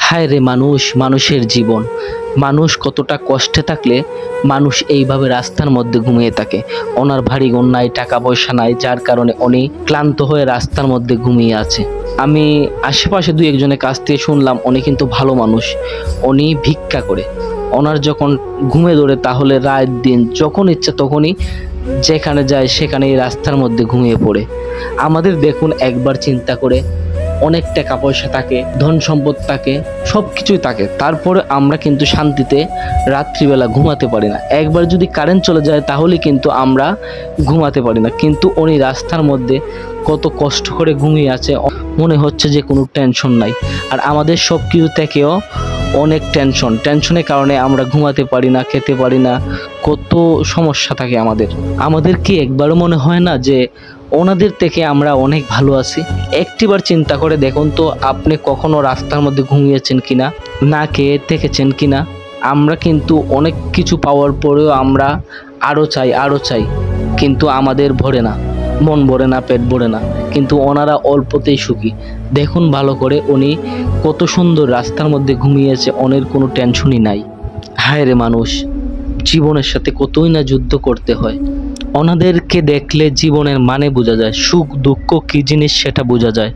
হায় রে মানুষ, মানুষের জীবন। মানুষ কতটা কষ্টে থাকলে মানুষ এইভাবে রাস্তার মধ্যে ঘুমিয়ে থাকে। ওনার ভারী ঘর নাই, টাকা পয়সা নাই, যার কারণে উনি ক্লান্ত হয়ে রাস্তার মধ্যে ঘুমিয়ে আছে। আমি আশেপাশে দুই একজনের কাছ থেকে শুনলাম উনি কিন্তু ভালো মানুষ, উনি ভিক্ষা করে। ওনার যখন ঘুমে ধরে তাহলে রাত দিন যখন ইচ্ছা তখনই যেখানে যায় সেখানেই রাস্তার মধ্যে ঘুমিয়ে পড়ে। আমাদের দেখুন একবার চিন্তা করে, অনেক টাকা পয়সা থাকে, ধন সম্পদ থাকে, সব কিছুই থাকে, তারপরে আমরা কিন্তু শান্তিতে রাত্রিবেলা ঘুমাতে পারি না। একবার যদি কারেন্ট চলে যায় তাহলে কিন্তু আমরা ঘুমাতে পারি না। কিন্তু উনি রাস্তার মধ্যে কত কষ্ট করে ঘুমিয়ে আছে, মনে হচ্ছে যে কোনো টেনশন নাই। আর আমাদের সব কিছু থেকেও অনেক টেনশনের কারণে আমরা ঘুমাতে পারি না, খেতে পারি না, কত সমস্যা থাকে আমাদের কি একবারও মনে হয় না যে ওনাদের থেকে আমরা অনেক ভালো আছি? একটিবার চিন্তা করে দেখুন তো, আপনি কখনো রাস্তার মধ্যে ঘুমিয়েছেন কিনা, না খেয়ে থেকেছেন কিনা? আমরা কিন্তু অনেক কিছু পাওয়ার পরেও আমরা আরও চাই, কিন্তু আমাদের ভরে না, মন ভরে না, পেট ভরে না। কিন্তু ওনারা অল্পতেই সুখী। দেখুন ভালো করে, উনি কত সুন্দর রাস্তার মধ্যে ঘুমিয়েছে, ওনের কোনো টেনশনই নাই। হায় রে মানুষ, জীবনের সাথে কতই না যুদ্ধ করতে হয়। ওনাদেরকে দেখলে জীবনের মানে বোঝা যায়, সুখ দুঃখ কী জিনিস সেটা বোঝা যায়।